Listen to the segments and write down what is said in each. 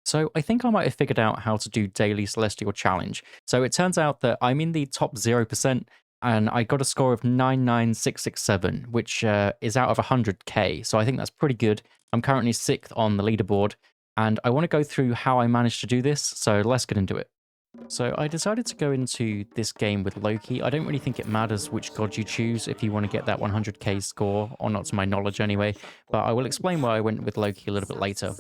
So I think I might have figured out how to do daily celestial challenge. So it turns out that I'm in the top 0% and I got a score of 99667, which is out of 100k. So I think that's pretty good. I'm currently 6th on the leaderboard and I want to go through how I managed to do this. So let's get into it. So I decided to go into this game with Loki. I don't really think it matters which god you choose if you want to get that 100k score, or not to my knowledge anyway, but I will explain why I went with Loki a little bit later.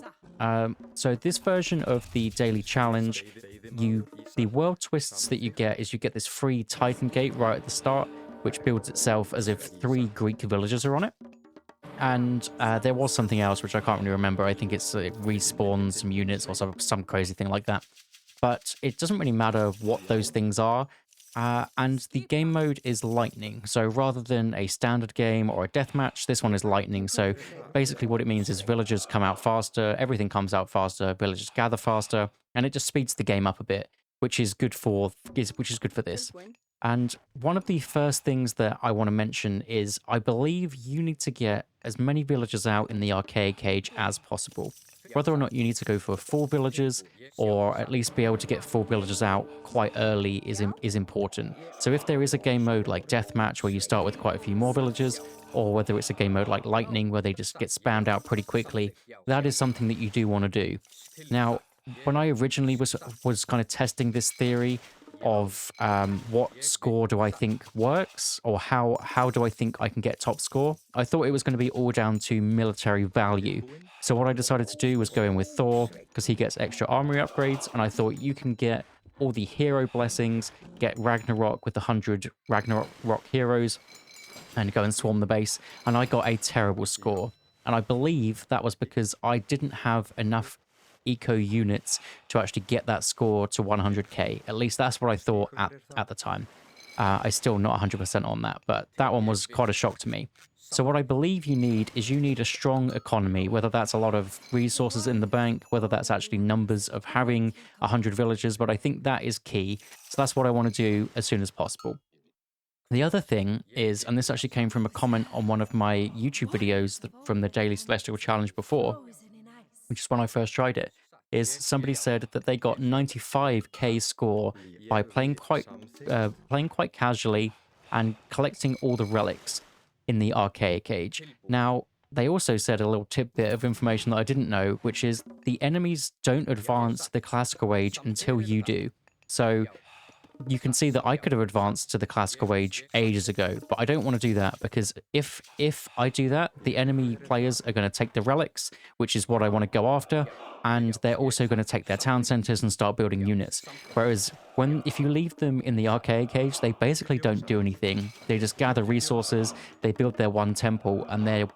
So this version of the daily challenge, the world twists that you get is you get this free Titan gate right at the start, which builds itself as if 3 Greek villages are on it. And there was something else which I can't really remember. I think it respawns some units or some crazy thing like that. But it doesn't really matter what those things are. And the game mode is lightning. So rather than a standard game or a deathmatch, this one is lightning. So basically what it means is villagers come out faster, everything comes out faster, villagers gather faster, and it just speeds the game up a bit, which is good for this. And one of the first things that I want to mention is I believe you need to get as many villagers out in the arcade cage as possible. Whether or not you need to go for 4 villagers or at least be able to get 4 villagers out quite early is important. So if there is a game mode like Deathmatch where you start with quite a few more villagers, or whether it's a game mode like Lightning where they just get spammed out pretty quickly, that is something that you do want to do. Now, when I originally was kind of testing this theory of what score do I think works, or how do I think I can get top score, I thought it was going to be all down to military value. So what I decided to do was go in with Thor, because he gets extra armory upgrades, and I thought you can get all the hero blessings, get Ragnarok with 100 Ragnarok heroes, and go and swarm the base, and I got a terrible score. And I believe that was because I didn't have enough eco units to actually get that score to 100k. At least that's what I thought at the time. I'm still not 100% on that, but that one was quite a shock to me. So what I believe you need is you need a strong economy, whether that's a lot of resources in the bank, whether that's actually numbers of having 100 villages, but I think that is key. So that's what I want to do as soon as possible. The other thing is, and this actually came from a comment on one of my YouTube videos from the Daily Celestial Challenge before, which is when I first tried it, is somebody said that they got 95k score by playing quite casually and collecting all the relics in the arcade cage. Now, they also said a little tidbit of information that I didn't know, which is the enemies don't advance to the classical age until you do. So you can see that I could have advanced to the classical age ages ago, but I don't want to do that because if I do that, the enemy players are going to take the relics, which is what I want to go after, and they're also going to take their town centers and start building units. Whereas if you leave them in the arcade cage, they basically don't do anything. They just gather resources, they build their one temple, and they're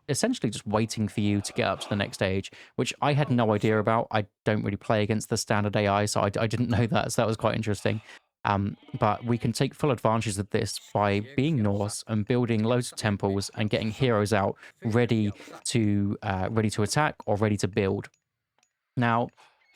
essentially just waiting for you to get up to the next stage, which I had no idea about. I don't really play against the standard AI, so I didn't know that, so that was quite interesting. But we can take full advantage of this by being Norse and building loads of temples and getting heroes out ready to attack or ready to build. Now,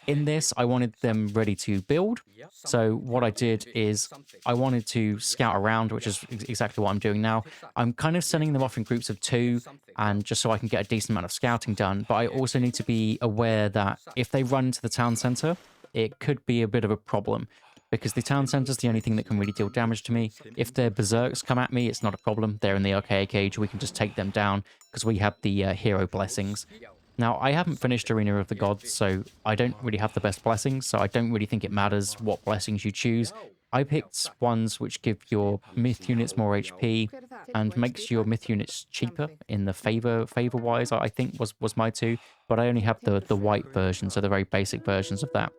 in this, I wanted them ready to build. So what I did is I wanted to scout around, which is exactly what I'm doing now. I'm kind of sending them off in groups of 2, and just so I can get a decent amount of scouting done. But I also need to be aware that if they run to the town center, it could be a bit of a problem, because the town center is the only thing that can really deal damage to me. If their berserks come at me, it's not a problem. They're in the arcade cage. We can just take them down because we have the hero blessings. Now, I haven't finished Arena of the Gods, so I don't really have the best blessings, so I don't really think it matters what blessings you choose. I picked ones which give your myth units more HP and makes your myth units cheaper in the favor-wise, I think was my 2, but I only have the white version, so the very basic versions of that.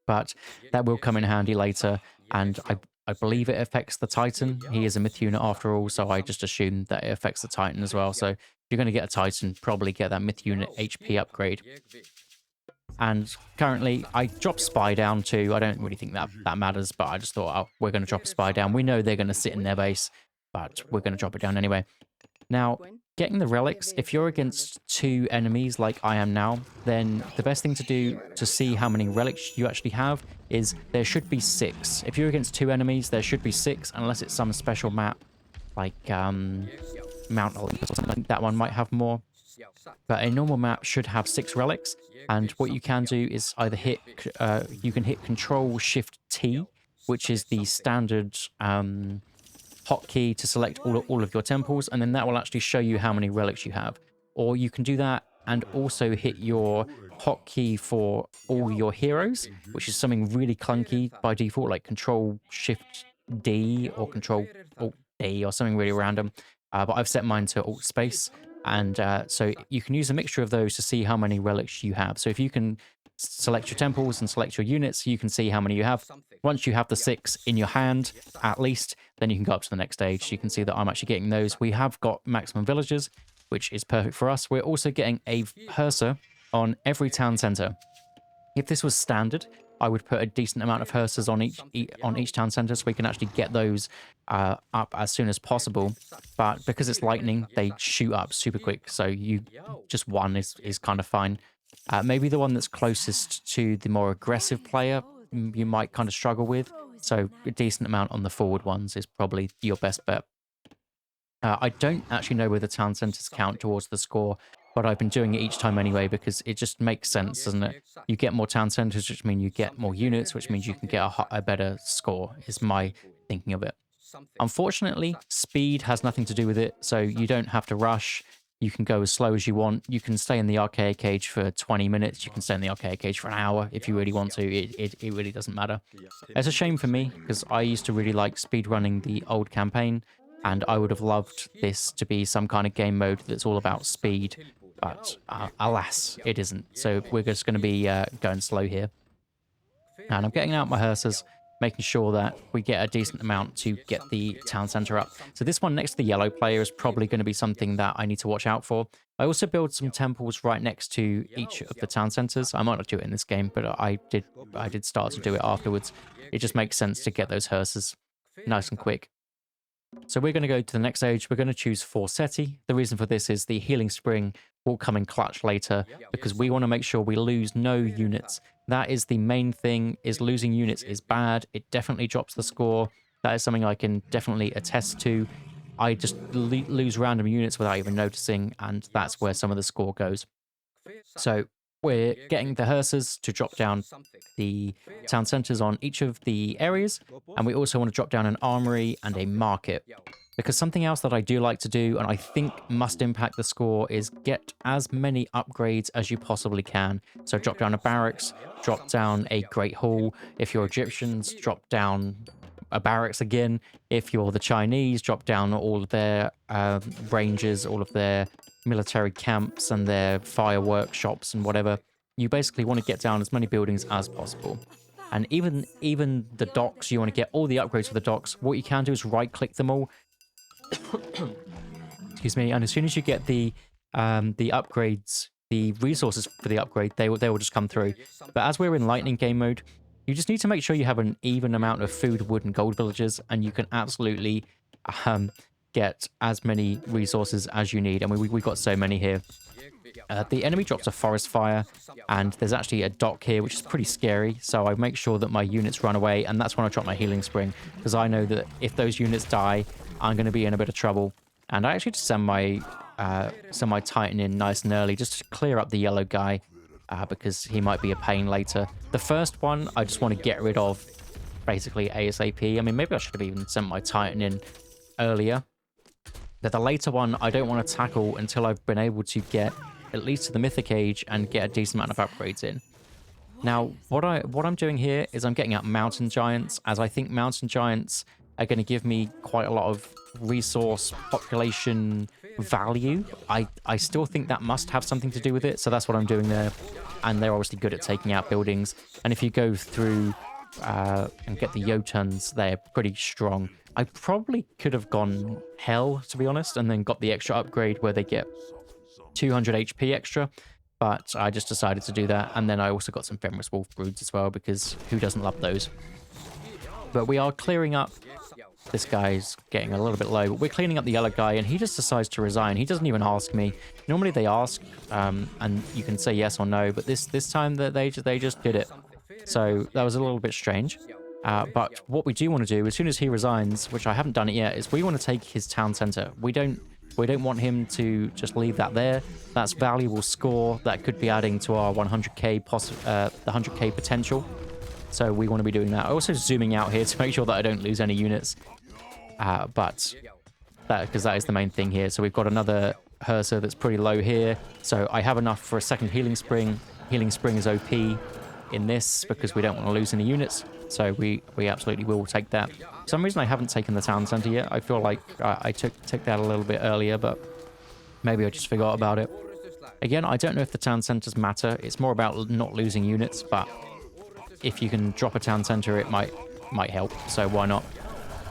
But that will come in handy later, and I believe it affects the Titan. He is a myth unit after all, so I just assume that it affects the Titan as well. So if you're going to get a Titan, probably get that myth unit HP upgrade. And currently, I dropped Spy down too. I don't really think that matters, but I just thought, oh, we're going to drop a Spy down. We know they're going to sit in their base, but we're going to drop it down anyway. Now, getting the relics, if you're against 2 enemies like I am now, then the best thing to do to see how many relics you actually have is there should be 6. If you're against 2 enemies, there should be 6, unless it's some special map like Mount Olympus or something. That one might have more. But a normal map should have 6 relics, and what you can do is either you can hit Control Shift T, which is the standard hotkey to select all of your temples, and then that will actually show you how many relics you have. Or you can do that and also hit your hotkey for all your heroes, which is something really clunky by default, like Control Shift D or Control Alt D or something really random. But I've set mine to Alt Space, and so you can use a mixture of those to see how many relics you have. So if you can select your temples and select your units, you can see how many you have. Once you have the 6 in your hand, at least, then you can go up to the next stage. You can see that I'm actually getting those. We have got maximum villagers, which is perfect for us. We're also getting a Hersa on every town center. If this was standard, I would put a decent amount of Hersas on each town center so we can actually get those up as soon as possible. But because it's lightning, they shoot up super quick. So just one is kind of fine. Maybe the one that's closest to the more aggressive player, you might kind of struggle with. So a decent amount on the forward ones is probably your best bet. I don't actually know whether town centers count towards the score, but I've been doing it each time anyway because it just makes sense, doesn't it? You get more town centers, which means you get more units, which means you can get a better score, is my thinking of it. Unfortunately, speed has nothing to do with it, so you don't have to rush. You can go as slow as you want. You can stay in the archaic cage for 20 minutes. You can stay in the archaic cage for an hour if you really want to. It really doesn't matter. It's a shame for me because I used to really like speedrunning the old campaign, and I would have loved this to be some kind of game mode that's all about speed. But alas, it isn't. So we're just going to be going slow here. And I'm getting out my Hersas, making sure that we get a decent amount to get the town center up. So this one next to the yellow player is probably going to be something that I need to watch out for. I also build some temples right next to each of the town centers. I might not do it in this game, but I did start to do it afterwards. It just makes sense to get those Hersas nice and quick. So we're going to go to the next stage. We're going to choose Forseti. The reason for this is the healing spring will come in clutch later because we want to make sure we lose no units. That is the main thing, is losing units is bad. It definitely drops the score. That is something I can definitely attest to. I just lose random units without even noticing, and that's where some of the score goes. So we're getting the Hersas to drop down the town centers on each of the areas, and we also want to drop down an armory and a market. Because something else that I do like to do, and I think must impact the score, is get as many upgrades as you possibly can. So drop down a barracks, drop down a great hall. If you're Egyptians, drop down a barracks again. If you're the Chinese, drop down all of their ranges, all of their military camps and their fire workshops and whatever. You basically want to get down as many buildings as possible. And even the docks, you want to get all the upgrades for the docks. What you can do is right-click them all. Excuse me. And as soon as you get the upgrades, the resources for the upgrade, they will just come through. But as we're in lightning game mode, you just need to make sure you have an even amount of food, wood, and gold villagers, and you can absolutely get as many resources as you need. I mean, we've got so many here. The enemy drops a forest fire, and there's actually a dock here, which is pretty scary. So I make sure that my units run away, and that's when I drop my healing spring, because I know that if those units die, I'm going to be in a bit of trouble. And I actually just send my Titan in nice and early, just to clear up the yellow guy, because he might be a pain later. The first one, I just want to get rid of, basically ASAP. I mean, maybe I should have even sent my Titan in earlier. But the later one, I don't want to tackle until I've been able to get at least to the Mythic Age and get a decent amount of upgrades in. Now, what I'm doing here is I'm getting out Mountain Giants, as I think Mountain Giants are going to give me quite a lot of resource population value. I still think that must have something to do with it, so that's what I'm doing there. And they're obviously good at taking out buildings. And if you go through and get the Jotuns, they're pretty strong. I probably could have gone Hell, to be honest, and then got the extra upgrade where they get 200 HP extra, but I just decided to do that. And then I also got some Fenris Wolf Broods as well, because who doesn't love those? But we are clearing up. This guy's getting a little bit low, but we're cleaning up the yellow guy, and he just decides to resign. He doesn't even ask me. Normally they ask, and you can say yes or no, but this time that they just did it. So that was a little bit strange. But what we do want to do, as soon as he resigns, which I haven't done it yet, is we want to take his town center. We don't We don't want him to just leave that there. That's valuable score that could be adding to our 100k the 100k potential. So we want to be doing that. Also zooming out here to make sure that I don't lose any units. But because that is the main thing here. So we've got another Hersa that's pretty low here. So I have enough for a second Healing Spring. Healing Spring is OP in this because we don't want to lose any units. So we absolutely will take that. For some reason I haven't taken the town center yet. I feel like I took that a little bit earlier, but maybe I just forgot about it. Again, I don't know if the town centers matter. It's more about not losing units, but if you can drop a town center, it might help. So why not?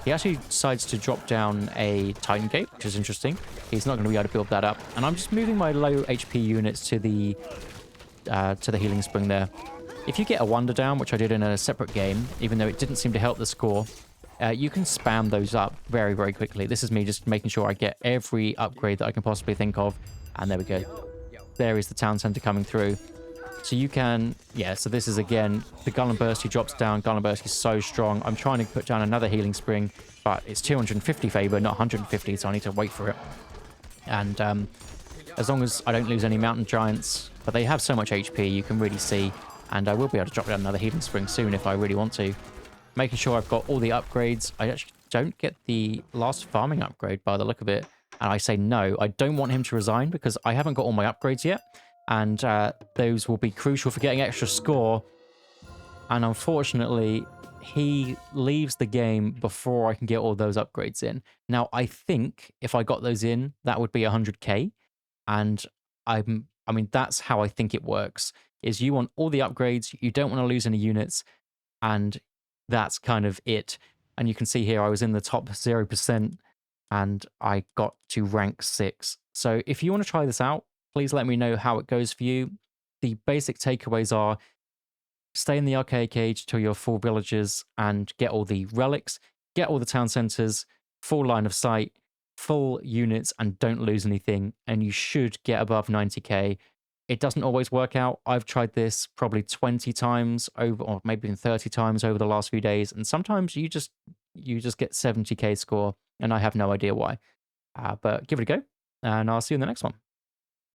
He actually decides to drop down a Titan Gate, which is interesting. He's not going to be able to build that up. And I'm just moving my low HP units to the Healing Spring there. If you get a Wonder down, which I did in a separate game, even though it didn't seem to help the score, you can spam those up very, very quickly. This is me just making sure I get every upgrade that I can possibly think of. And there we go. There is the town center coming through. So you can, yeah, so this is again, the Golem Burst, he drops down. Golem Burst is so strong. I'm trying to put down another Healing Spring, but it's 250 favor, not 150, so I need to wait for it. And as long as I don't lose any Mountain Giants, but they have so much HP, you can really see. And I will be able to drop down another Healing Spring soon if I really want to. Making sure I've got all the upgrades. I actually don't get the last farming upgrade by the look of it. And I say no, I don't want him to resign because I haven't got all my upgrades yet. And those will be crucial for getting extra score. And unfortunately, he leaves the game before I can get all those upgrades in. Now, I think if I got those in, that would be 100k. And I mean, that's how I think it works, is you want all the upgrades, you don't want to lose any units, and that's kind of it. And you can see here, I was in the top 0%, and I got to rank 6. So if you want to try this out, please let me know how it goes for you. The basic takeaways are stay in the arcade cage till you're full villages and get all the relics, get all the town centers, full line of sight, full units, and don't lose anything. And you should get above 90k. It doesn't always work out. I've tried this probably 20 times over, or maybe even 30 times over the last few days. And sometimes you just get 70k score, and I have no idea why. But give it a go, and I'll see you in the next one.